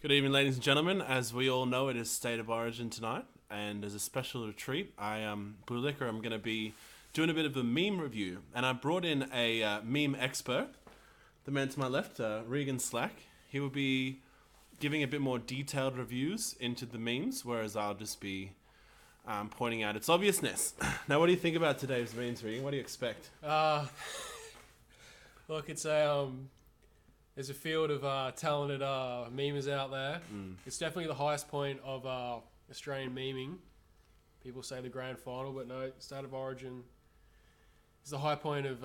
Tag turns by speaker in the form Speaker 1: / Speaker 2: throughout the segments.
Speaker 1: Good evening, ladies and gentlemen. As we all know, it is State of Origin tonight, and as a special treat, Blue Liquor, I'm going to be doing a bit of a meme review, and I brought in a meme expert, the man to my left, Regan Slack. He will be giving a bit more detailed reviews into the memes, whereas I'll just be pointing out its obviousness. Now, what do you think about today's memes, Regan? What do you expect?
Speaker 2: Look, it's there's a field of talented memers out there. It's definitely the highest point of Australian memeing. People say the grand final, but no, State of Origin is the high point of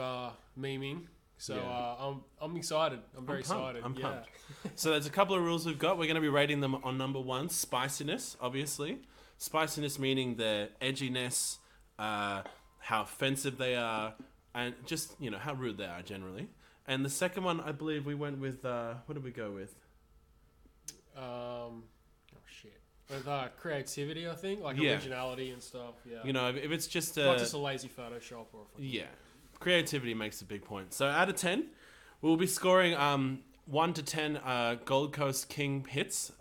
Speaker 2: memeing. So
Speaker 1: Yeah.
Speaker 2: I'm excited. I'm very excited.
Speaker 1: I'm pumped. So there's a couple of rules we've got. We're going to be rating them on number one, spiciness, obviously. Spiciness meaning their edginess, how offensive they are, and just, how rude they are generally. And the second one, I believe we went with, what did we go with?
Speaker 2: With creativity, I think, like originality and stuff. Yeah.
Speaker 1: If it's just
Speaker 2: not just a lazy Photoshop or a
Speaker 1: yeah, creativity makes a big point. So out of 10, we'll be scoring 1 to 10 Gold Coast King hits.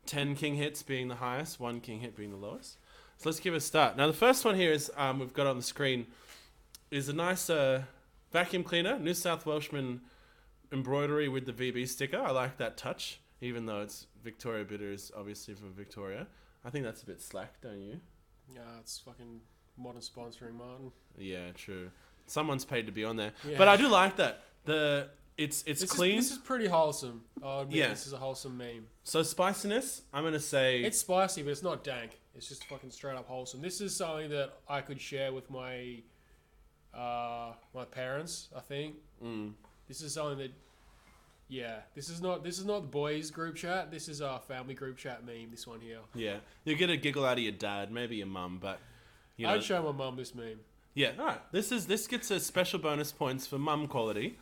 Speaker 1: 10 King hits being the highest, 1 King hit being the lowest. So let's give it a start. Now the first one here is we've got on the screen is a nice vacuum cleaner, New South Welshman embroidery with the VB sticker. I like that touch, even though it's Victoria Bitters, obviously from Victoria. I think that's a bit slack, don't you?
Speaker 2: Yeah, it's fucking modern sponsoring, Martin.
Speaker 1: Yeah, true. Someone's paid to be on there,
Speaker 2: Yeah.
Speaker 1: but I do like that. It's clean.
Speaker 2: This is pretty wholesome. I admit
Speaker 1: Yeah.
Speaker 2: this is a wholesome meme.
Speaker 1: So spiciness, I'm gonna say
Speaker 2: It's spicy, but it's not dank. It's just fucking straight up wholesome. This is something that I could share with my my parents. I think this is something that, this is not the boys group chat. This is our family group chat meme. This one here.
Speaker 1: yeah, you get a giggle out of your dad, maybe your mum, but
Speaker 2: I'd show my mum this meme.
Speaker 1: Yeah, all right. This gets a special bonus points for mum quality,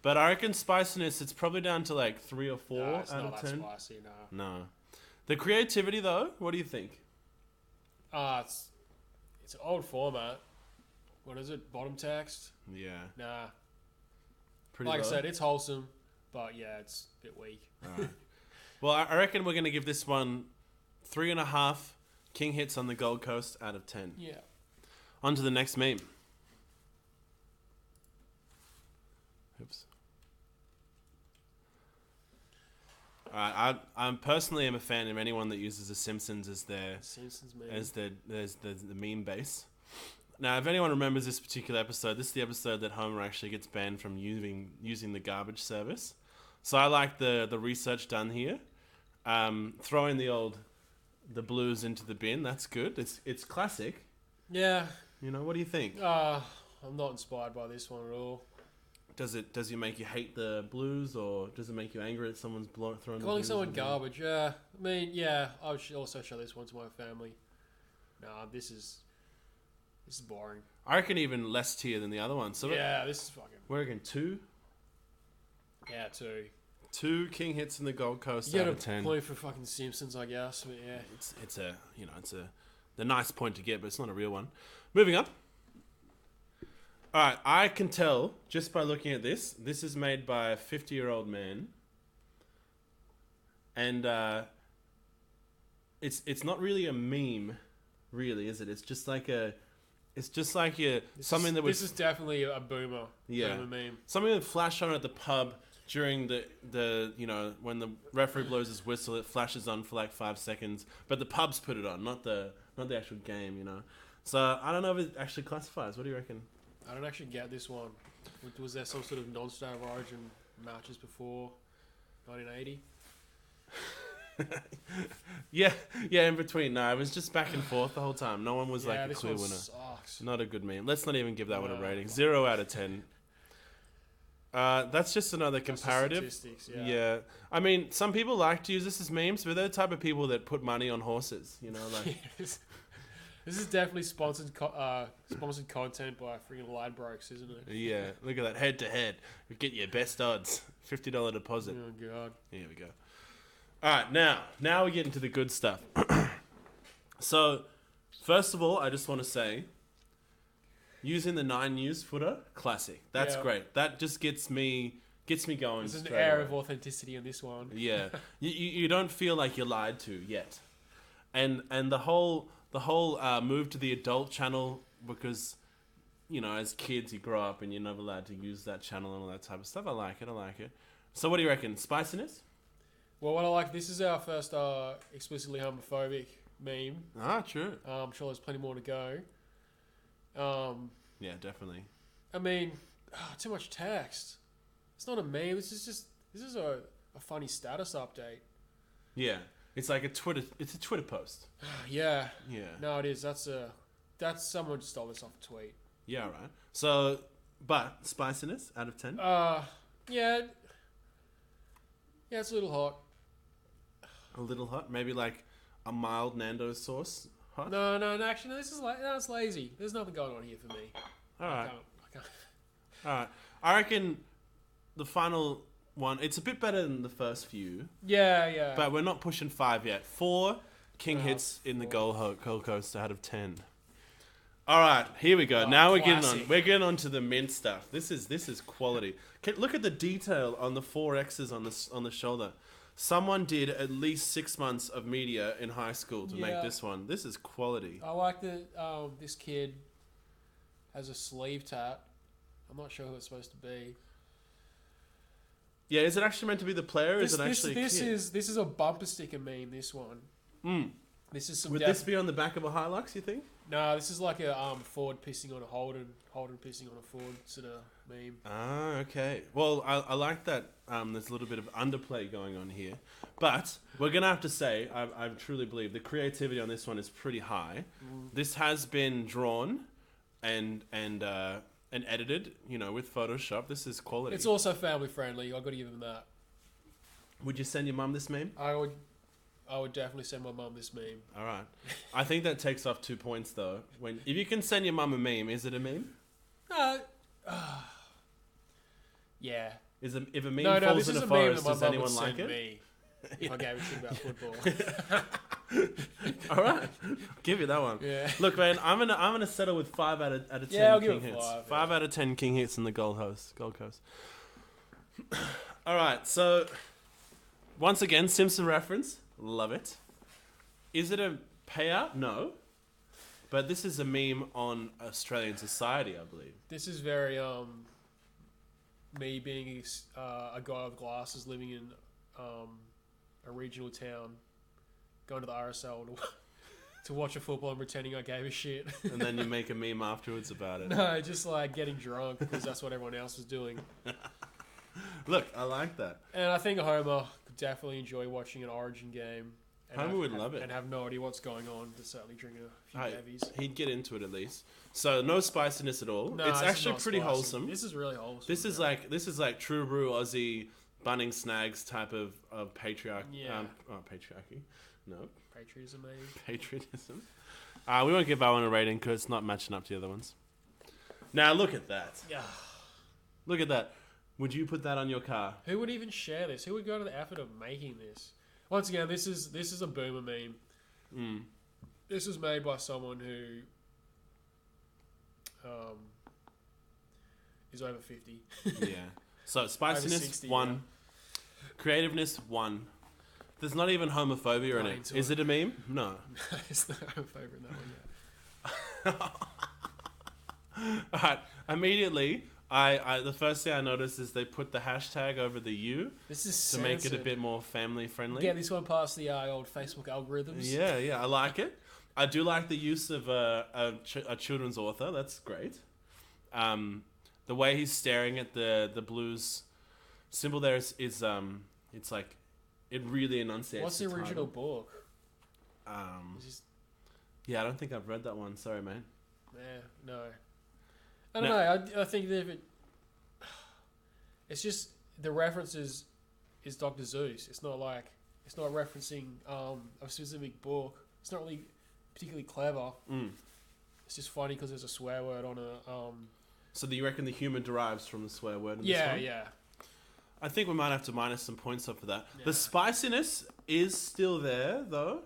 Speaker 1: but I reckon spiciness it's probably down to like 3 or 4
Speaker 2: No, it's
Speaker 1: out
Speaker 2: not
Speaker 1: of
Speaker 2: that
Speaker 1: 10.
Speaker 2: spicy. No.
Speaker 1: No, the creativity though. What do you think?
Speaker 2: It's an old format. What is it? Bottom text?
Speaker 1: Yeah,
Speaker 2: Nah.
Speaker 1: pretty.
Speaker 2: Like
Speaker 1: low.
Speaker 2: I said, it's wholesome, but yeah, it's a bit weak.
Speaker 1: All right. Well, I reckon we're gonna give this one 3.5 King hits on the Gold Coast out of 10.
Speaker 2: Yeah.
Speaker 1: On to the next meme. Oops. Alright, I personally am a fan of anyone that uses The Simpsons as their
Speaker 2: Simpsons meme.
Speaker 1: as the meme base. Now, if anyone remembers this particular episode, this is the episode that Homer actually gets banned from using the garbage service. So I like the research done here. Throwing the blues into the bin, that's good. It's classic.
Speaker 2: Yeah.
Speaker 1: What do you think?
Speaker 2: I'm not inspired by this one at all.
Speaker 1: Does it make you hate the blues, or does it make you angry that someone's throwing the
Speaker 2: Calling
Speaker 1: blues
Speaker 2: someone
Speaker 1: in the bin?
Speaker 2: garbage, yeah. I mean, yeah, I would also show this one to my family. Nah, this is boring.
Speaker 1: I reckon even less tier than the other one. So
Speaker 2: Yeah, this is fucking...
Speaker 1: we reckon 2
Speaker 2: Yeah, too.
Speaker 1: 2 King hits in the Gold Coast
Speaker 2: You
Speaker 1: out
Speaker 2: get
Speaker 1: of 10.
Speaker 2: a point for fucking Simpsons, I guess, but yeah.
Speaker 1: It's the nice point to get, but it's not a real one. Moving up. All right, I can tell just by looking at this. This is made by a 50-year-old man, and it's not really a meme, really, is it? It's just like something that would
Speaker 2: This is definitely a boomer.
Speaker 1: Yeah.
Speaker 2: Boomer meme.
Speaker 1: something that flash on at the pub during the when the referee blows his whistle. It flashes on for like 5 seconds, but the pubs put it on, not the actual game. So I don't know if it actually classifies. What do you reckon?
Speaker 2: I don't actually get this one. Was there some sort of non-state of origin matches before 1980?
Speaker 1: Yeah, in between. No, it was just back and forth the whole time. No one was like a
Speaker 2: this
Speaker 1: clear
Speaker 2: one
Speaker 1: winner.
Speaker 2: sucks.
Speaker 1: Not a good meme. Let's not even give that one a
Speaker 2: No.
Speaker 1: rating. 0 out of 10. That's just another
Speaker 2: That's the
Speaker 1: comparative.
Speaker 2: statistics,
Speaker 1: Yeah. I mean, some people like to use this as memes, but they're the type of people that put money on horses. Like
Speaker 2: This is definitely sponsored content by freaking Ladbrokes, isn't it?
Speaker 1: yeah. Look at that head to head. We get your best odds. $50 deposit.
Speaker 2: Oh god.
Speaker 1: Here we go. All right, now we get into the good stuff. So, first of all, I just want to say, using the 9 News footer, classic. That's
Speaker 2: Yeah.
Speaker 1: great. That just gets me Gets me going.
Speaker 2: There's an
Speaker 1: straight
Speaker 2: air
Speaker 1: away.
Speaker 2: of authenticity on this one.
Speaker 1: Yeah, you don't feel like you're lied to yet, and the whole move to the adult channel because, you know, as kids you grow up and you're never allowed to use that channel and all that type of stuff. I like it. So what do you reckon? Spiciness?
Speaker 2: Well, what I like, this is our first explicitly homophobic meme.
Speaker 1: Ah, true.
Speaker 2: I'm sure there's plenty more to go.
Speaker 1: Yeah, definitely.
Speaker 2: I mean, too much text. It's not a meme. This is a funny status update.
Speaker 1: Yeah, it's like a Twitter. It's a Twitter post.
Speaker 2: Yeah.
Speaker 1: Yeah.
Speaker 2: No, it is. That's someone stole this off a tweet.
Speaker 1: Yeah, right. So, but spiciness out of 10.
Speaker 2: Yeah. Yeah, it's a little hot.
Speaker 1: A little hot, maybe like a mild Nando's sauce hot.
Speaker 2: No. Actually, no, this is it's lazy. There's nothing going on here for me.
Speaker 1: All right.
Speaker 2: I can't.
Speaker 1: All right. I reckon the final one. It's a bit better than the first few.
Speaker 2: Yeah.
Speaker 1: But we're not pushing 5 yet. 4 king
Speaker 2: Oh,
Speaker 1: hits in the
Speaker 2: 4.
Speaker 1: Gold Coast out of 10. All right, here we go.
Speaker 2: Oh,
Speaker 1: now
Speaker 2: classic.
Speaker 1: we're getting on to the mint stuff. This is quality. Look at the detail on the 4 X's on the shoulder. Someone did at least 6 months of media in high school to make this one. This is quality.
Speaker 2: I like that this kid has a sleeve tat. I'm not sure who it's supposed to be.
Speaker 1: Yeah, is it actually meant to be the player? Or is it actually a kid?
Speaker 2: This is a bumper sticker meme. This one. This is some.
Speaker 1: Would this be on the back of a Hilux? You think?
Speaker 2: No, this is like a Ford pissing on a Holden pissing on a Ford sort of meme.
Speaker 1: Ah, okay. Well, I like that. There's a little bit of underplay going on here, but we're gonna have to say I truly believe the creativity on this one is pretty high. This has been drawn and edited, you know, with Photoshop. This is quality.
Speaker 2: It's also family friendly. I've got to give them that.
Speaker 1: Would you send your mum this meme?
Speaker 2: I would definitely send my mum this meme.
Speaker 1: All right. I think that takes off 2 points though. If you can send your mum a meme, is it a meme?
Speaker 2: Yeah.
Speaker 1: If a meme
Speaker 2: No,
Speaker 1: falls
Speaker 2: this
Speaker 1: in
Speaker 2: is
Speaker 1: a
Speaker 2: a meme
Speaker 1: forest,
Speaker 2: that my
Speaker 1: does
Speaker 2: mum
Speaker 1: anyone
Speaker 2: would
Speaker 1: like
Speaker 2: send
Speaker 1: it?
Speaker 2: me if I gave a shit about football.
Speaker 1: All right, give you that one.
Speaker 2: Yeah.
Speaker 1: Look, man, I'm gonna settle with 5 out of 10
Speaker 2: Yeah, I'll
Speaker 1: king
Speaker 2: give it
Speaker 1: hits.
Speaker 2: 5,
Speaker 1: 5 out of 10 king hits in the Gold Coast. All right, so once again, Simpson reference, love it. Is it a payout? No, but this is a meme on Australian society, I believe.
Speaker 2: This is very me being a guy with glasses living in a regional town, going to the RSL to watch a football and pretending I gave a shit.
Speaker 1: And then you make a meme afterwards about it.
Speaker 2: No, just like getting drunk because that's what everyone else was doing.
Speaker 1: Look, I like that.
Speaker 2: And I think Homer could definitely enjoy watching an Origin game. And
Speaker 1: Homer would love it.
Speaker 2: And have no idea what's going on, but certainly drink a few bevies.
Speaker 1: He'd get into it at least. So no spiciness at all.
Speaker 2: No,
Speaker 1: it's
Speaker 2: this is
Speaker 1: actually
Speaker 2: not
Speaker 1: pretty
Speaker 2: spicy.
Speaker 1: wholesome.
Speaker 2: This is really wholesome.
Speaker 1: This is like true brew Aussie Bunning Snags type of patriarchy.
Speaker 2: Yeah.
Speaker 1: Patriarchy. No.
Speaker 2: Patriotism, maybe.
Speaker 1: Patriotism. We won't give that one a rating because it's not matching up to the other ones. Now look at that.
Speaker 2: Yeah.
Speaker 1: Look at that. Would you put that on your car?
Speaker 2: Who would even share this? Who would go to the effort of making this? Once again, this is a boomer meme. This was made by someone who is over 50.
Speaker 1: Yeah. So spiciness
Speaker 2: 60,
Speaker 1: 1, creativeness 1. There's not even homophobia in it. Is it a meme? No.
Speaker 2: It's not my favorite that one yet.
Speaker 1: All right. Immediately, I the first thing I noticed is they put the hashtag over the U
Speaker 2: This is
Speaker 1: to make it a bit more family friendly.
Speaker 2: Get this one past the old Facebook algorithms.
Speaker 1: Yeah, I like it. I do like the use of a children's author. That's great. The way he's staring at the Blues symbol there is it's like it really enunciates.
Speaker 2: What's the original
Speaker 1: title.
Speaker 2: book?
Speaker 1: Yeah, I don't think I've read that one. Sorry, mate.
Speaker 2: Yeah, no. I don't know. I think that if it's just the reference is Dr. Zeus. It's not referencing a specific book. It's not really particularly clever. It's just funny because there's a swear word on a.
Speaker 1: So do you reckon the humour derives from the swear word? In this one?
Speaker 2: Yeah.
Speaker 1: I think we might have to minus some points off for that.
Speaker 2: Yeah.
Speaker 1: The spiciness is still there though,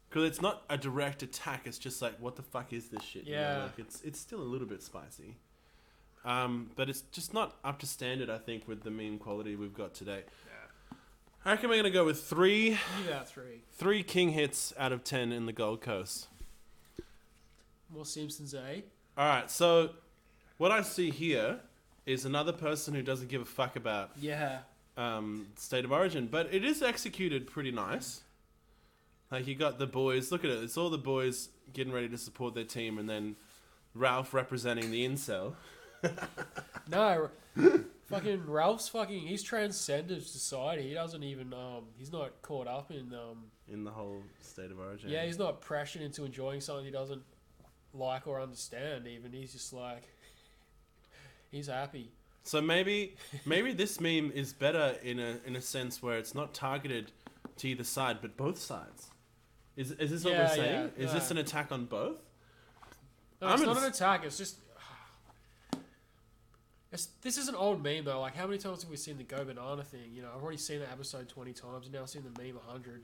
Speaker 1: because it's not a direct attack. It's just like, what the fuck is this shit? You know,
Speaker 2: Yeah.
Speaker 1: like it's still a little bit spicy. But it's just not up to standard, I think, with the meme quality we've got today.
Speaker 2: Yeah.
Speaker 1: I reckon we're going to go with 3.
Speaker 2: Give that 3.
Speaker 1: 3 king hits out of 10 in the Gold Coast.
Speaker 2: More Simpsons, eh?
Speaker 1: Alright, so what I see here is another person who doesn't give a fuck about State of Origin, but it is executed pretty nice. Like, you got the boys, look at it, it's all the boys getting ready to support their team, and then Ralph representing the incel.
Speaker 2: No, fucking Ralph's he's transcended society. He doesn't even, he's not caught up in
Speaker 1: the whole State of Origin.
Speaker 2: Yeah, he's not pressured into enjoying something he doesn't like or understand even. He's just like, he's happy.
Speaker 1: So maybe this meme is better in a sense where it's not targeted to either side, but both sides. Is this what we're saying? Is this an attack on both?
Speaker 2: No, it's not an attack. It's just... this is an old meme, though. Like, how many times have we seen the Go Banana thing? You know, I've already seen that episode 20 times, and now I've seen the meme 100.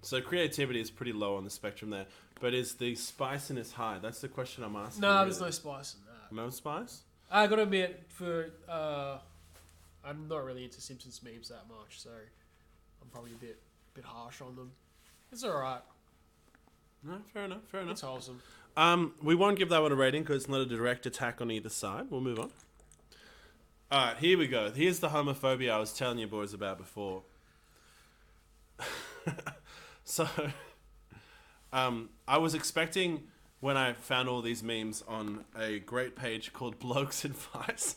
Speaker 1: So creativity is pretty low on the spectrum there. But is the spiciness high? That's the question I'm asking.
Speaker 2: No, there's no spice in that.
Speaker 1: No spice?
Speaker 2: I gotta admit, I'm not really into Simpsons memes that much, so I'm probably a bit harsh on them. It's alright.
Speaker 1: No, fair enough.
Speaker 2: It's wholesome.
Speaker 1: We won't give that one a rating because it's not a direct attack on either side. We'll move on. Alright, here we go. Here's the homophobia I was telling you boys about before. So, I was expecting, when I found all these memes on a great page called Blokes Advice.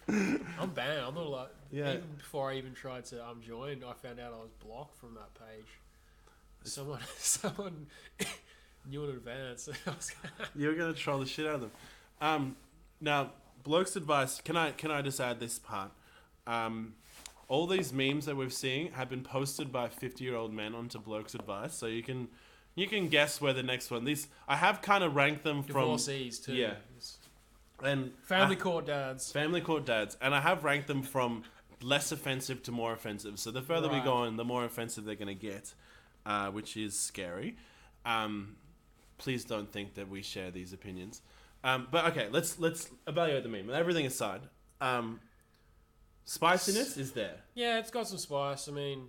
Speaker 2: I'm banned. I'm not allowed.
Speaker 1: Yeah.
Speaker 2: Even before I even tried to join, I found out I was blocked from that page. Someone knew in advance.
Speaker 1: You were going to troll the shit out of them. Now, Blokes Advice, can I just add this part? All these memes that we're seeing have been posted by 50-year-old men onto Blokes Advice, so you can guess where the next one. I have kind of ranked them from
Speaker 2: divorcees too.
Speaker 1: Yeah, and
Speaker 2: family court dads.
Speaker 1: Family court dads, and I have ranked them from less offensive to more offensive. So the further we go on, the more offensive they're going to get, which is scary. Please don't think that we share these opinions. But okay, let's evaluate the meme. Everything aside. Spiciness is there.
Speaker 2: Yeah, it's got some spice. I mean,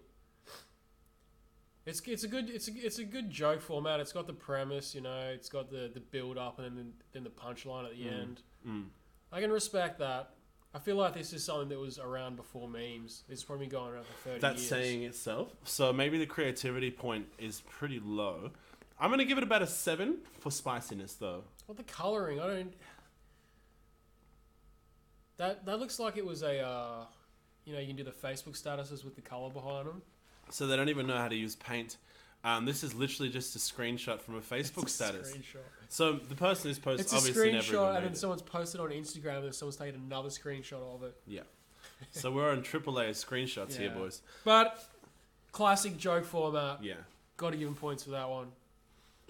Speaker 2: it's a good joke format. It's got the premise, you know. It's got the build up and then the punchline at the end. I can respect that. I feel like this is something that was around before memes. It's probably gone around for 30 years.
Speaker 1: That's saying itself. So maybe the creativity point is pretty low. I'm gonna give it about a 7 for spiciness, though.
Speaker 2: Well, the coloring, I don't. That looks like it was a, you know, you can do the Facebook statuses with the color behind them.
Speaker 1: So they don't even know how to use paint. This is literally just a screenshot from a Facebook status.
Speaker 2: Screenshot.
Speaker 1: So the person who's posted
Speaker 2: it's
Speaker 1: obviously never
Speaker 2: a screenshot, and then
Speaker 1: it.
Speaker 2: someone's posted on Instagram, and then someone's taken another screenshot of it.
Speaker 1: Yeah. So we're on AAA screenshots here, boys.
Speaker 2: But classic joke format.
Speaker 1: Yeah.
Speaker 2: Got to give them points for that one.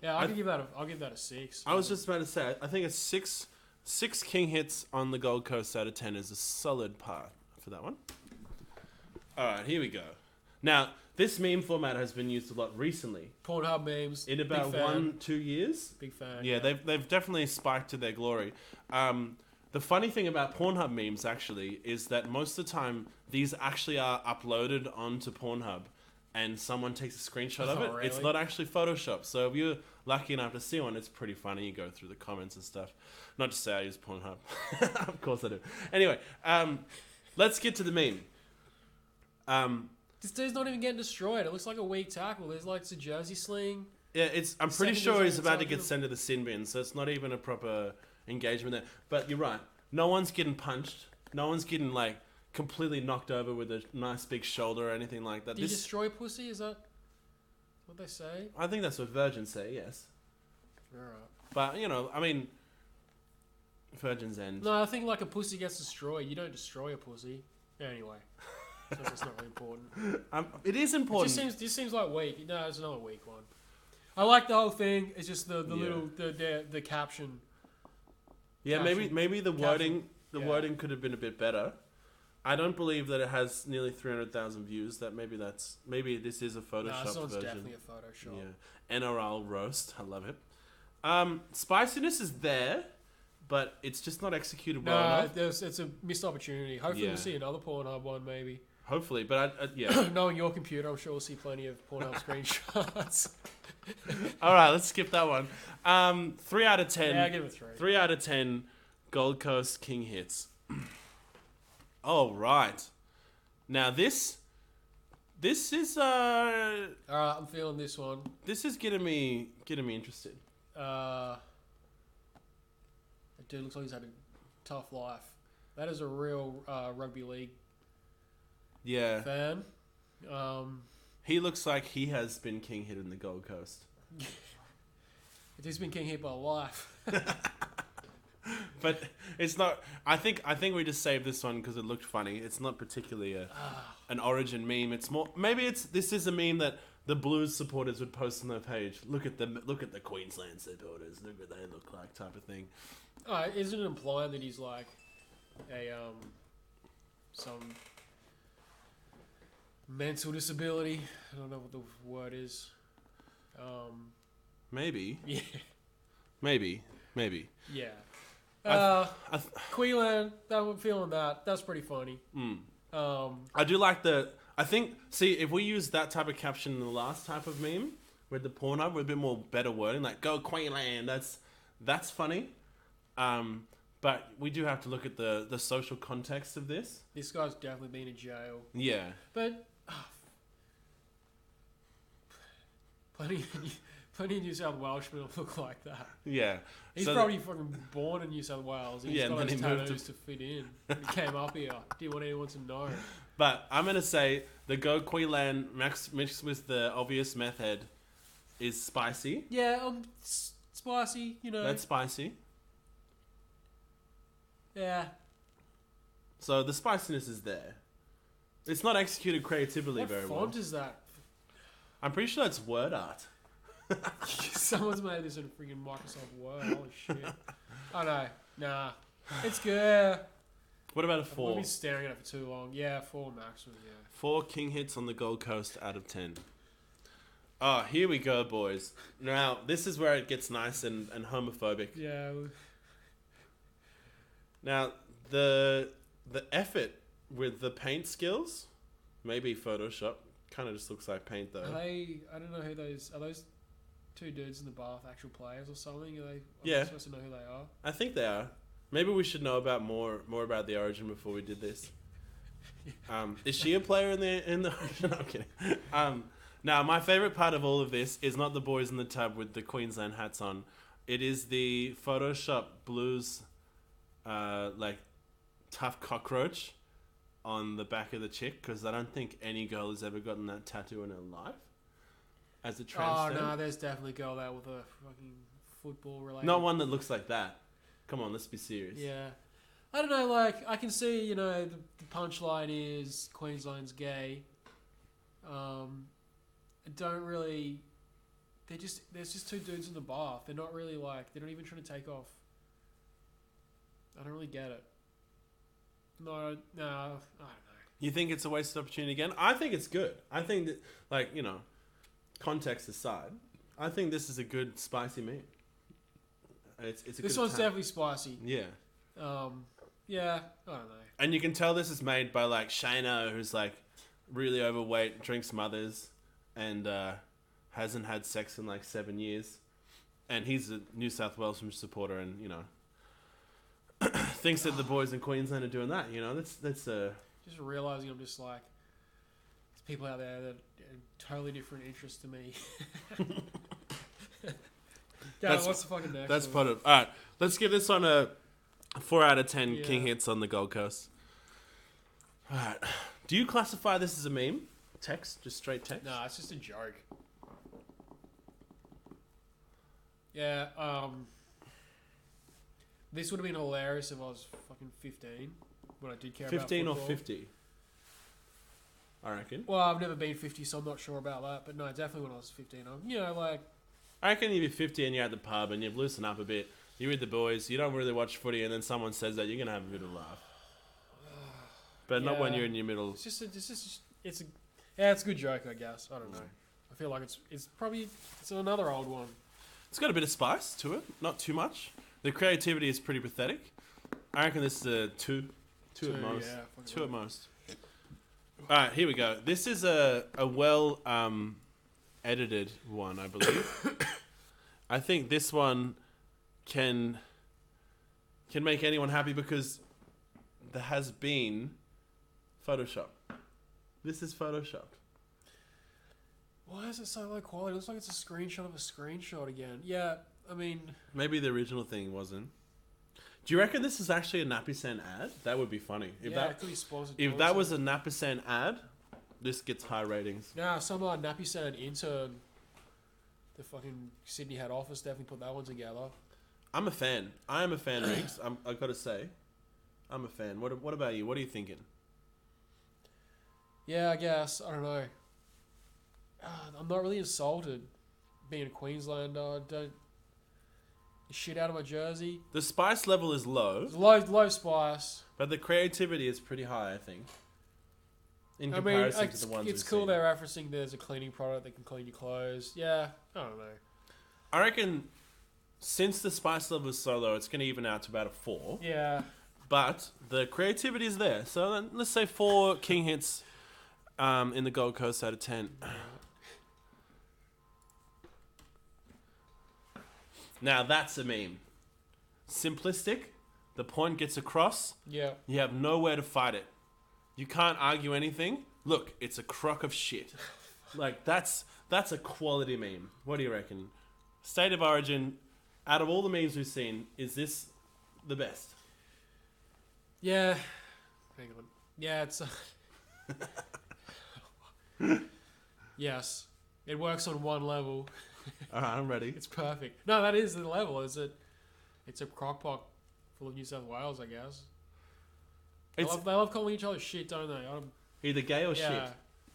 Speaker 2: Yeah, I'll give that a 6.
Speaker 1: I was just about to say, I think a 6 king hits on the Gold Coast out of 10 is a solid par for that one. All right, here we go. Now, this meme format has been used a lot recently.
Speaker 2: Pornhub memes.
Speaker 1: In about 1-2 years.
Speaker 2: Big fan.
Speaker 1: Yeah, they've definitely spiked to their glory. The funny thing about Pornhub memes, actually, is that most of the time, these actually are uploaded onto Pornhub and someone takes a screenshot of it.
Speaker 2: Really?
Speaker 1: It's not actually Photoshop. So if you're lucky enough to see one, it's pretty funny. You go through the comments and stuff. Not to say I use Pornhub. Of course I do. Anyway, let's get to the meme.
Speaker 2: This dude's not even getting destroyed. It looks like a weak tackle. There's like a jersey sling.
Speaker 1: Yeah, I'm pretty sure he's about to get sent to the sin bin, so it's not even a proper engagement there. But you're right. No one's getting punched. No one's getting like completely knocked over with a nice big shoulder or anything like that.
Speaker 2: Do you destroy pussy? Is that what they say?
Speaker 1: I think that's what virgins say, yes.
Speaker 2: Alright.
Speaker 1: But, you know, I mean, virgins end.
Speaker 2: No, I think like a pussy gets destroyed. You don't destroy a pussy. Anyway. So it's not really important.
Speaker 1: It is important.
Speaker 2: It just seems like weak. No, it's another weak one. I like the whole thing. It's just the little the caption.
Speaker 1: Yeah, maybe the wording could have been a bit better. I don't believe that it has nearly 300,000 views. Maybe this is a Photoshop
Speaker 2: this one's
Speaker 1: version.
Speaker 2: Definitely a Photoshop.
Speaker 1: Yeah, NRL roast. I love it. Spiciness is there, but it's just not executed well
Speaker 2: No,
Speaker 1: enough.
Speaker 2: it's a missed opportunity. Hopefully
Speaker 1: Yeah.
Speaker 2: we'll see another Pornhub one, maybe.
Speaker 1: Hopefully, but yeah.
Speaker 2: Knowing your computer, I'm sure we'll see plenty of Pornhub screenshots.
Speaker 1: All right, let's skip that one. 3 out of 10.
Speaker 2: Yeah, I'll give it a 3.
Speaker 1: 3 out of 10 Gold Coast King hits. All right. Now this is
Speaker 2: Alright, I'm feeling this one.
Speaker 1: this is getting me interested.
Speaker 2: That dude looks like he's had a tough life. That is a real rugby league
Speaker 1: Yeah.
Speaker 2: fan.
Speaker 1: He looks like he has been king hit in the Gold Coast.
Speaker 2: He's been king hit by life.
Speaker 1: But it's not. I think we just saved this one because it looked funny. It's not particularly an origin meme. It's more maybe this is a meme that the Blues supporters would post on their page. Look at the Queensland supporters. Look what they look like, type of thing.
Speaker 2: Isn't it implying that he's like a some mental disability? I don't know what the word is.
Speaker 1: Maybe.
Speaker 2: Yeah.
Speaker 1: Maybe.
Speaker 2: Yeah.
Speaker 1: I
Speaker 2: Queensland, I'm feeling that. That's pretty funny.
Speaker 1: I do like the. I think. See, if we use that type of caption in the last type of meme with the Pornhub, with a bit more better wording, like "Go Queensland," that's funny. But we do have to look at the social context of this.
Speaker 2: This guy's definitely been in jail.
Speaker 1: Yeah.
Speaker 2: But plenty of New South Welshmen look like that.
Speaker 1: Yeah.
Speaker 2: He's
Speaker 1: So
Speaker 2: probably fucking born in New South Wales. And he's
Speaker 1: Yeah,
Speaker 2: got
Speaker 1: and
Speaker 2: his
Speaker 1: then he moved
Speaker 2: tattoos to fit in. He came up here. Didn't want anyone to know.
Speaker 1: But I'm gonna say the Go Queensland mixed with the obvious meth head is spicy.
Speaker 2: Yeah, spicy, you know.
Speaker 1: That's spicy.
Speaker 2: Yeah.
Speaker 1: So the spiciness is there. It's not executed creatively
Speaker 2: What
Speaker 1: very
Speaker 2: font
Speaker 1: well.
Speaker 2: is that?
Speaker 1: I'm pretty sure that's word art.
Speaker 2: Someone's made this in a freaking Microsoft Word. Holy shit. I know. Nah. It's good.
Speaker 1: What about a
Speaker 2: I've
Speaker 1: 4?
Speaker 2: been staring at it for too long. Yeah, 4 maximum, yeah.
Speaker 1: 4 king hits on the Gold Coast out of 10. Oh, here we go, boys. Now, this is where it gets nice and homophobic.
Speaker 2: Yeah.
Speaker 1: Now, the effort with the paint skills, maybe Photoshop, kind of just looks like paint though.
Speaker 2: I don't know who those are. Those two dudes in the bath actual players or something? Are they?
Speaker 1: Yeah.
Speaker 2: I'm supposed to know who they are.
Speaker 1: I think they are. Maybe we should know about more about the origin before we did this. Is she a player in the origin? No, I'm kidding. Now, my favorite part of all of this is not the boys in the tub with the Queensland hats on. It is the Photoshop Blues, like tough cockroach on the back of the chick, because I don't think any girl has ever gotten that tattoo in her life as a trans.
Speaker 2: Oh no, there's definitely a girl there with a fucking football related.
Speaker 1: Not one that looks like that. Come on, let's be serious.
Speaker 2: Yeah. I don't know, like, I can see, you know, the punchline is Queensland's gay. I don't really... There's just two dudes in the bath. They're not really, like, they're not even trying to take off. I don't really get it. No, I don't know.
Speaker 1: You think it's a wasted opportunity again? I think it's good. I think that, like, you know, context aside, I think this is a good spicy meat. It's a
Speaker 2: This
Speaker 1: good
Speaker 2: one's
Speaker 1: attack.
Speaker 2: definitely spicy.
Speaker 1: Yeah.
Speaker 2: Yeah, I don't know.
Speaker 1: And you can tell this is made by, like, Shano, who's, like, really overweight, drinks mothers, and hasn't had sex in, like, 7 years. And he's a New South Wales supporter and, you know, thinks that the boys in Queensland are doing that, you know? That's
Speaker 2: Just realising I'm just like... There's people out there that are totally different interests to me. Yeah, what's the fucking next
Speaker 1: That's
Speaker 2: one?
Speaker 1: part of... Alright, let's give this one a 4 out of 10
Speaker 2: Yeah.
Speaker 1: king hits on the Gold Coast. Alright. Do you classify this as a meme? Text? Just straight text?
Speaker 2: Nah, it's just a joke. Yeah, this would have been hilarious if I was fucking 15, when I did care about
Speaker 1: 15 or
Speaker 2: football.
Speaker 1: 50? I reckon.
Speaker 2: Well, I've never been 50, so I'm not sure about that. But no, definitely when I was 15, I'm, you know, like...
Speaker 1: I reckon you'd be 50 and you're at the pub and you've loosened up a bit. You're with the boys, you don't really watch footy, and then someone says that, you're going to have a bit of a laugh. But not when
Speaker 2: Yeah.
Speaker 1: you're in your middle.
Speaker 2: It's a good joke, I guess. I don't know. I feel like it's another old one.
Speaker 1: It's got a bit of spice to it, not too much. The creativity is pretty pathetic. I reckon this is a two at most.
Speaker 2: Yeah,
Speaker 1: Two at most. All right, here we go. This is a well edited one, I believe. I think this one can make anyone happy because there has been Photoshop. This is Photoshopped.
Speaker 2: Why is it so low quality? It looks like it's a screenshot of a screenshot again. Yeah, I mean...
Speaker 1: Maybe the original thing wasn't. Do you reckon this is actually a Nappy-Sen ad? That would be funny.
Speaker 2: It could be sponsored.
Speaker 1: If that was a Nappy-Sen ad, this gets high ratings.
Speaker 2: Nah, some Nappy-Sen intern, the fucking Sydney head office definitely put that one together.
Speaker 1: I'm a fan. I am a fan, Riggs. I've got to say. I'm a fan. What about you? What are you thinking?
Speaker 2: Yeah, I guess. I don't know. I'm not really insulted being a Queenslander. Don't shit out of my jersey.
Speaker 1: The spice level is low.
Speaker 2: It's low spice.
Speaker 1: But the creativity is pretty high, I think. In comparison to the ones
Speaker 2: it's cool they're referencing there's a cleaning product that can clean your clothes. Yeah, I don't know.
Speaker 1: I reckon since the spice level is so low, it's going to even out to about a 4.
Speaker 2: Yeah.
Speaker 1: But the creativity is there. So then let's say 4 king hits in the Gold Coast out of 10. Now that's a meme. Simplistic. The point gets across.
Speaker 2: Yeah.
Speaker 1: You have nowhere to fight it. You can't argue anything. Look, it's a crock of shit. Like that's a quality meme. What do you reckon? State of origin. Out of all the memes we've seen, is this the best?
Speaker 2: Yeah. Hang on. Yeah, it's... Yes. It works on one level.
Speaker 1: Alright, I'm ready.
Speaker 2: It's perfect. No, that is the level. It's a crockpot full of New South Wales, I guess. They love calling each other shit, don't they?
Speaker 1: Either gay or shit.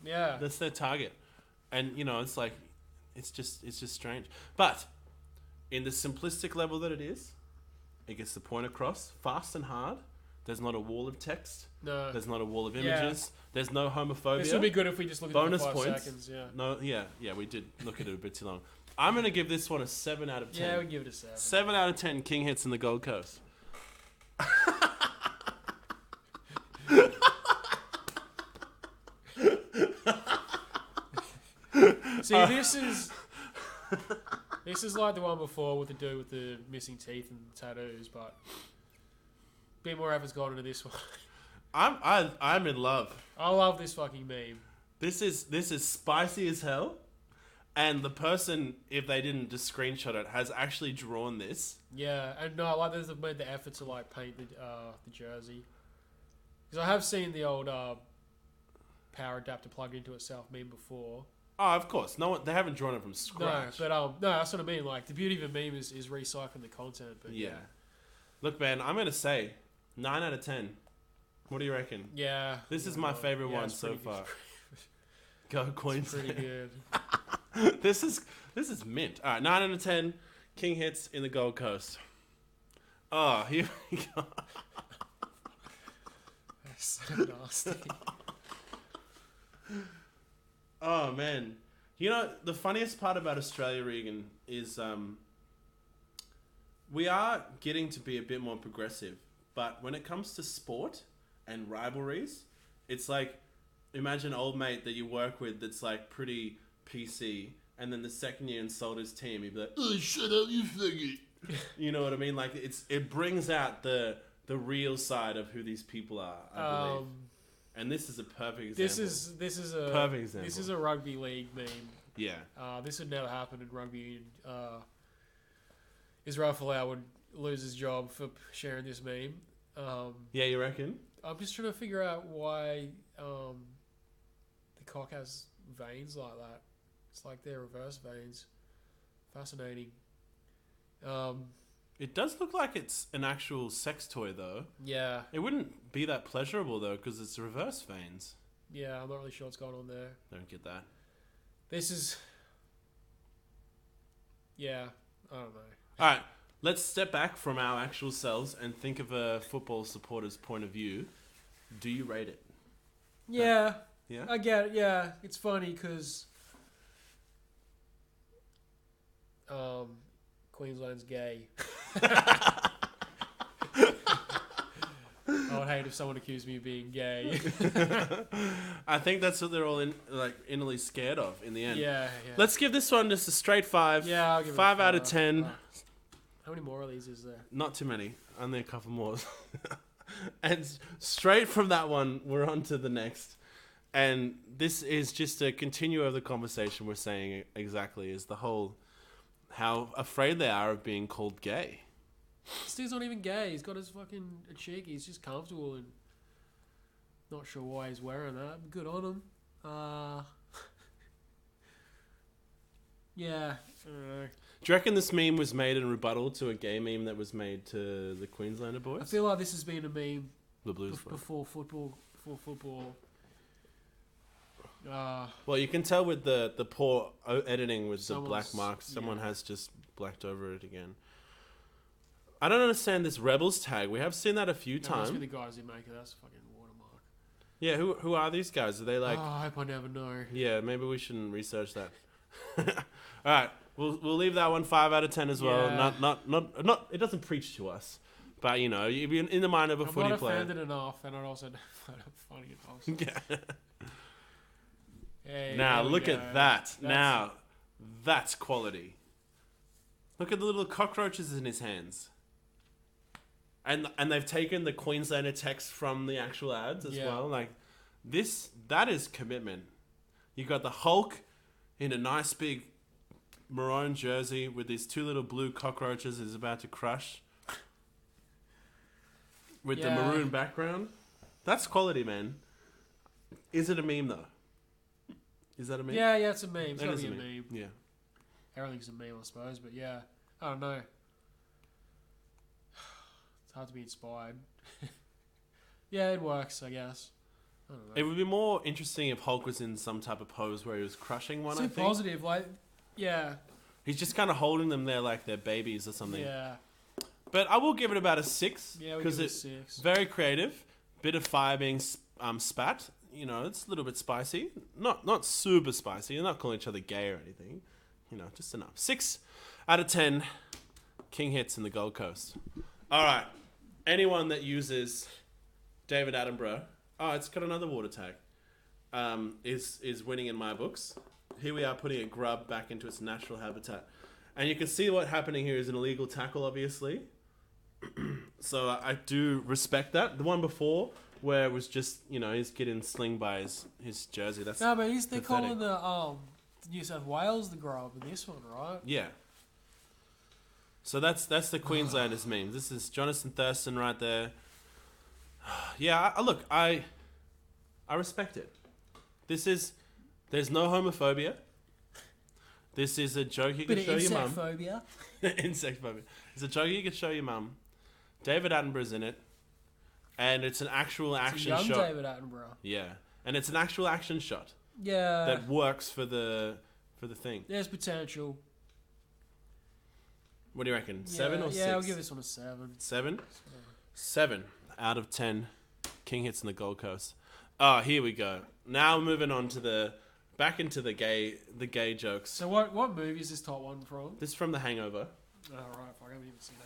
Speaker 2: Yeah.
Speaker 1: That's their target. And, it's like... It's just strange. But... In the simplistic level that it is, it gets the point across fast and hard. There's not a wall of text.
Speaker 2: No.
Speaker 1: There's not a wall of images. There's no homophobia.
Speaker 2: This would be good if we just look at
Speaker 1: bonus
Speaker 2: it for 5
Speaker 1: points.
Speaker 2: seconds. Yeah.
Speaker 1: No, yeah, we did look at it a bit too long. I'm going to give this one a 7 out of 10.
Speaker 2: Yeah, we give it a 7.
Speaker 1: 7 out of 10 king hits in the Gold Coast.
Speaker 2: See, this is like the one before with the dude with the missing teeth and tattoos, but a bit more effort's gone into this one.
Speaker 1: I'm in love.
Speaker 2: I love this fucking meme.
Speaker 1: This is spicy as hell, and the person, if they didn't just screenshot it, has actually drawn this.
Speaker 2: Yeah, and no, like they've made the effort to like paint the jersey. Because I have seen the old power adapter plugged into itself meme before.
Speaker 1: Oh, of course. They haven't drawn it from scratch.
Speaker 2: No, but no, that's what I mean. Like the beauty of a meme is recycling the content. But
Speaker 1: yeah. Look, man, I'm gonna say 9 out of 10. What do you reckon?
Speaker 2: Yeah.
Speaker 1: This is my favorite one so far. Go Queensland.
Speaker 2: Pretty good.
Speaker 1: This is mint. All right, 9 out of 10. King hits in the Gold Coast. Oh, here we go.
Speaker 2: That's so nasty.
Speaker 1: Oh man, the funniest part about Australia, Regan, is we are getting to be a bit more progressive. But when it comes to sport and rivalries, it's like imagine an old mate that you work with that's like pretty PC, and then the second you insult his team, he'd be like, "Oh, shut up, you faggot." You know what I mean? Like it brings out the real side of who these people are. I believe. And this is a perfect example.
Speaker 2: This is a
Speaker 1: perfect example.
Speaker 2: This is a rugby league meme.
Speaker 1: Yeah.
Speaker 2: This would never happen in rugby. Israel Folau would lose his job for sharing this meme.
Speaker 1: Yeah, you reckon?
Speaker 2: I'm just trying to figure out why the cock has veins like that. It's like they're reverse veins. Fascinating.
Speaker 1: It does look like it's an actual sex toy, though.
Speaker 2: Yeah.
Speaker 1: It wouldn't be that pleasurable, though, because it's reverse veins.
Speaker 2: Yeah, I'm not really sure what's going on there.
Speaker 1: Don't get that.
Speaker 2: This is... Yeah, I don't know.
Speaker 1: All right, let's step back from our actual selves and think of a football supporter's point of view. Do you rate it?
Speaker 2: Yeah.
Speaker 1: Yeah?
Speaker 2: I get it, yeah. It's funny because... Queensland's gay. I would hate if someone accused me of being gay.
Speaker 1: I think that's what they're all innerly scared of in the end.
Speaker 2: Yeah.
Speaker 1: Let's give this one just a straight 5.
Speaker 2: Yeah, I'll give it a
Speaker 1: 5 out of
Speaker 2: 5.
Speaker 1: 10.
Speaker 2: How many more of these is there?
Speaker 1: Not too many. Only a couple more. And straight from that one, we're on to the next. And this is just a continue of the conversation we're saying exactly, is the whole how afraid they are of being called gay.
Speaker 2: This dude's not even gay. He's got his fucking a cheek. He's just comfortable and not sure why he's wearing that. Good on him. Yeah. I don't know.
Speaker 1: Do you reckon this meme was made in rebuttal to a gay meme that was made to the Queenslander boys?
Speaker 2: I feel like this has been a meme
Speaker 1: The Blues
Speaker 2: before football.
Speaker 1: Well, you can tell with the poor editing with the black
Speaker 2: Someone's-
Speaker 1: marks. Someone
Speaker 2: yeah.
Speaker 1: has just blacked over it again. I don't understand this Rebels tag. We have seen that a few
Speaker 2: That must
Speaker 1: times.
Speaker 2: be the guys who make it. That's a fucking watermark.
Speaker 1: Yeah, who are these guys? Are they like...
Speaker 2: Oh, I hope I never know.
Speaker 1: Yeah, maybe we shouldn't research that. All right, we'll leave that one 5 out of 10 as well.
Speaker 2: Yeah.
Speaker 1: Not. It doesn't preach to us, but you know, if you're in the mind of a
Speaker 2: I'm
Speaker 1: footy
Speaker 2: not
Speaker 1: player.
Speaker 2: offended enough, and I also find it funny enough.
Speaker 1: Yeah.
Speaker 2: Hey,
Speaker 1: Now
Speaker 2: there we
Speaker 1: look
Speaker 2: go.
Speaker 1: at that. Now that's quality. Look at the little cockroaches in his hands. And they've taken the Queenslander text from the actual ads as
Speaker 2: Yeah.
Speaker 1: well. Like that is commitment. You got the Hulk in a nice big maroon jersey with these 2 little blue cockroaches he's about to crush. With the
Speaker 2: Yeah.
Speaker 1: maroon background. That's quality, man. Is it a meme though? Is that a meme?
Speaker 2: Yeah, it's a meme. It's
Speaker 1: It
Speaker 2: gotta
Speaker 1: is
Speaker 2: be
Speaker 1: a
Speaker 2: a
Speaker 1: meme.
Speaker 2: meme.
Speaker 1: Yeah.
Speaker 2: Everything's a meme, I suppose, but yeah. I don't know. It's hard to be inspired. Yeah, it works, I guess. I don't know.
Speaker 1: It would be more interesting if Hulk was in some type of pose where he was crushing one, I
Speaker 2: Too
Speaker 1: think.
Speaker 2: positive, like, yeah.
Speaker 1: He's just kind of holding them there like they're babies or something.
Speaker 2: Yeah.
Speaker 1: But I will give it about a 6.
Speaker 2: Yeah, we give it a
Speaker 1: it's
Speaker 2: 6.
Speaker 1: very creative. Bit of fire being spat. You know, it's a little bit spicy. Not super spicy. They're not calling each other gay or anything. You know, just enough. 6 out of 10 King hits in the Gold Coast. All right. Anyone that uses David Attenborough, it's got another water tag, is winning in my books. Here we are putting a grub back into its natural habitat. And you can see what happening here is an illegal tackle, obviously. So I do respect that. The one before, where it was just, you know, he's getting slinged by his jersey. That's
Speaker 2: No, but they're
Speaker 1: pathetic.
Speaker 2: calling the New South Wales the grub in this one, right?
Speaker 1: Yeah. So that's the Queenslanders meme. This is Jonathan Thurston right there. Yeah, look, I respect it. There's no homophobia. This is a joke you can
Speaker 2: Bit
Speaker 1: show
Speaker 2: of
Speaker 1: your
Speaker 2: insect
Speaker 1: mum.
Speaker 2: phobia.
Speaker 1: Insect phobia. It's a joke you can show your mum. David Attenborough's in it. And it's an actual
Speaker 2: It's a
Speaker 1: action
Speaker 2: young
Speaker 1: shot.
Speaker 2: David Attenborough.
Speaker 1: Yeah. And it's an actual action shot
Speaker 2: Yeah.
Speaker 1: that works for the thing.
Speaker 2: There's potential.
Speaker 1: What do you reckon? 7 or 6?
Speaker 2: Yeah, I'll give this one a 7.
Speaker 1: 7? 7 out of 10 King hits in the Gold Coast. Oh, here we go. Now we're moving on to back into the gay jokes.
Speaker 2: So what movie is this top one from?
Speaker 1: This is from The Hangover.
Speaker 2: Oh, right. I haven't even seen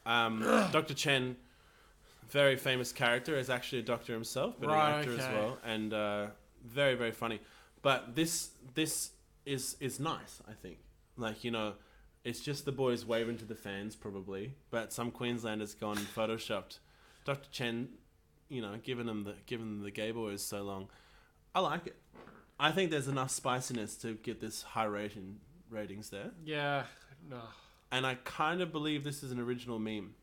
Speaker 2: that.
Speaker 1: Dr. Chen, very famous character, is actually a doctor himself, but
Speaker 2: Right,
Speaker 1: an actor as
Speaker 2: okay.
Speaker 1: well, and very, very funny. But this is nice, I think. Like, you know, it's just the boys waving to the fans, probably, but some Queenslanders gone and photoshopped Dr. Chen, you know, giving them the gay boys so long. I like it. I think there's enough spiciness to get this high ratings there,
Speaker 2: Yeah. No.
Speaker 1: and I kind of believe this is an original meme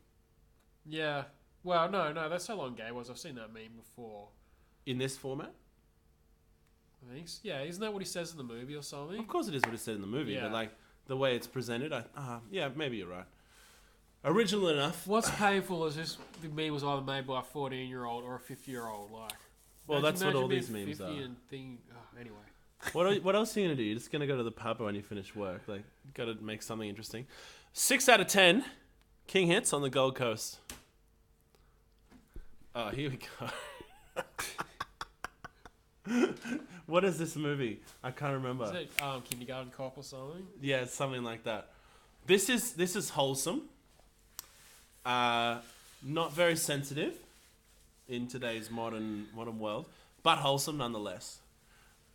Speaker 2: Yeah. Well, no. That's how long gay was. I've seen that meme before.
Speaker 1: in this format.
Speaker 2: I think. Yeah. Isn't that what he says in the movie or something?
Speaker 1: Of course, it is what it said in the movie,
Speaker 2: Yeah.
Speaker 1: but like the way it's presented, yeah, maybe you're right. Original enough.
Speaker 2: What's painful is this: the meme was either made by a 14-year-old or a 50-year-old. Like.
Speaker 1: Well,
Speaker 2: Imagine-
Speaker 1: that's what all
Speaker 2: imagine
Speaker 1: these
Speaker 2: being
Speaker 1: memes
Speaker 2: 50
Speaker 1: are.
Speaker 2: and anyway.
Speaker 1: What else are you gonna do? You're just gonna go to the pub when you finish work. Like, gotta make something interesting. 6 out of 10 King hits on the Gold Coast. Oh, here we go. What is this movie? I can't remember.
Speaker 2: Is it Kindergarten Cop or something?
Speaker 1: Yeah, it's something like that. This is wholesome. Not very sensitive in today's modern world, but wholesome nonetheless.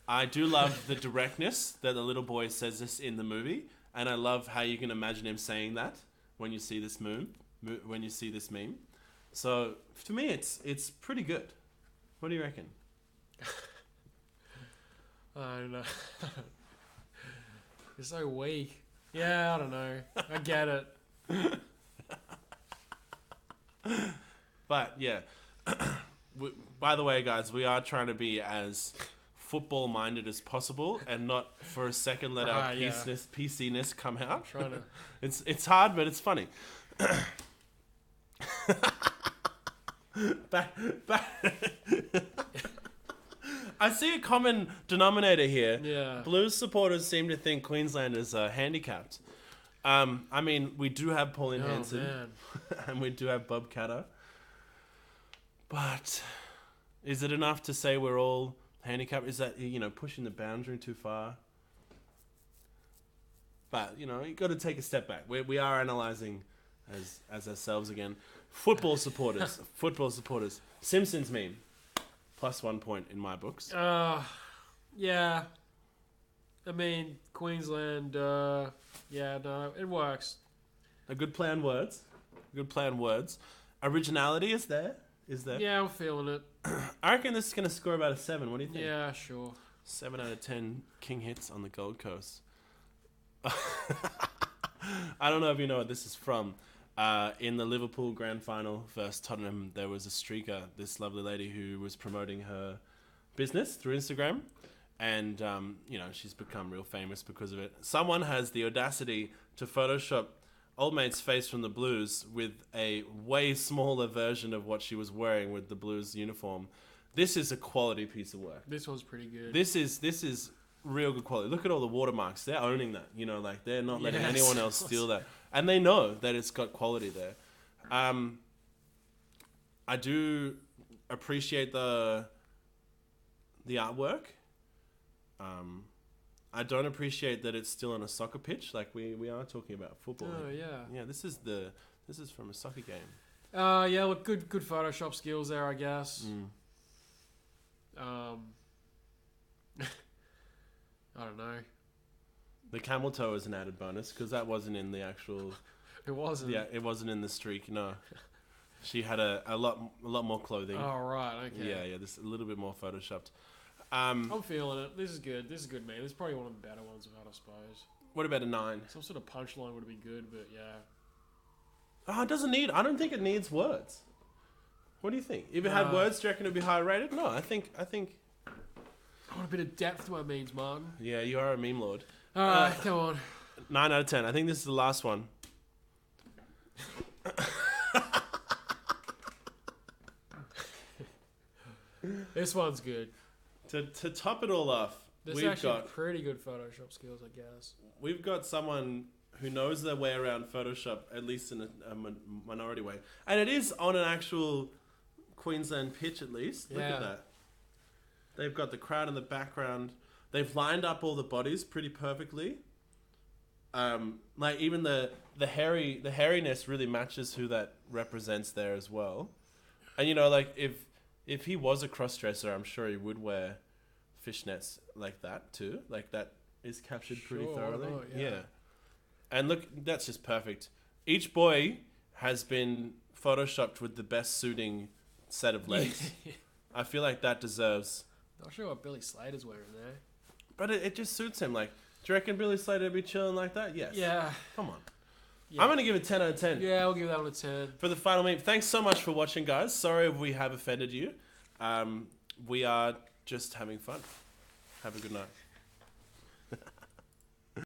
Speaker 1: I do love the directness that the little boy says this in the movie, and I love how you can imagine him saying that when you see this when you see this meme. So to me, it's pretty good. What do you reckon?
Speaker 2: I don't know. You're so weak. Yeah, I don't know. I get it.
Speaker 1: But yeah, by the way, guys, we are trying to be as football minded as possible, and not for a second let our PCness come out.
Speaker 2: I'm trying to.
Speaker 1: It's hard, but it's funny. back. I see a common denominator here.
Speaker 2: Yeah.
Speaker 1: Blues supporters seem to think Queenslanders are handicapped. I mean, we do have Pauline Hanson, and we do have Bob Catter. But is it enough to say we're all handicapped? Is that, pushing the boundary too far? But, you got to take a step back. We are analysing as ourselves again. Football supporters. Simpsons meme. +1 point in my books.
Speaker 2: Yeah. I mean, Queensland, it works.
Speaker 1: A good play on words. Originality is there.
Speaker 2: Yeah, I'm feeling it.
Speaker 1: I reckon this is going to score about a 7. What do you think?
Speaker 2: Yeah, sure.
Speaker 1: 7 out of 10 king hits on the Gold Coast. I don't know if you know what this is from. In the Liverpool Grand Final versus Tottenham, there was a streaker, this lovely lady who was promoting her business through Instagram. And, she's become real famous because of it. Someone has the audacity to Photoshop old mate's face from the Blues with a way smaller version of what she was wearing with the Blues uniform. This is a quality piece of work.
Speaker 2: This one's pretty good.
Speaker 1: This is real good quality. Look at all the watermarks. They're owning that. They're not letting anyone else steal that. And they know that it's got quality there. I do appreciate the artwork. I don't appreciate that it's still on a soccer pitch. Like we are talking about football.
Speaker 2: Oh yeah.
Speaker 1: Yeah, this is from a soccer game.
Speaker 2: Yeah, look, good Photoshop skills there, I guess. I don't know.
Speaker 1: The camel toe is an added bonus because that wasn't in the actual.
Speaker 2: It wasn't.
Speaker 1: Yeah, it wasn't in the streak. No, she had a lot more clothing.
Speaker 2: Oh right, okay.
Speaker 1: Yeah, this a little bit more photoshopped.
Speaker 2: I'm feeling it. This is good, man. This is probably one of the better ones I've had, I suppose.
Speaker 1: What about a 9?
Speaker 2: Some sort of punchline would be good, but yeah.
Speaker 1: Oh, it doesn't need. I don't think it needs words. What do you think? If it had words, do you reckon it'd be higher rated? No, I think.
Speaker 2: I want a bit of depth to my memes, Martin.
Speaker 1: Yeah, you are a meme lord.
Speaker 2: All right, come on.
Speaker 1: 9 out of 10. I think this is the last one.
Speaker 2: This one's good.
Speaker 1: To top it all off,
Speaker 2: we've got pretty good Photoshop skills, I guess.
Speaker 1: We've got someone who knows their way around Photoshop, at least in a minority way. And it is on an actual Queensland pitch, at least. Look at that. They've got the crowd in the background. They've lined up all the bodies pretty perfectly. Like even the hairiness really matches who that represents there as well. And if he was a cross-dresser, I'm sure he would wear fishnets like that too. Like that is captured pretty thoroughly. Yeah. And look, that's just perfect. Each boy has been photoshopped with the best suiting set of legs. I feel like that deserves...
Speaker 2: Not sure what Billy Slater's wearing there.
Speaker 1: But it just suits him. Like, do you reckon Billy Slater would be chilling like that? Yes.
Speaker 2: Yeah.
Speaker 1: Come on.
Speaker 2: Yeah.
Speaker 1: I'm going to give it 10 out of 10.
Speaker 2: Yeah, I'll give that one a 10.
Speaker 1: For the final meme. Thanks so much for watching, guys. Sorry if we have offended you. We are just having fun. Have a good night.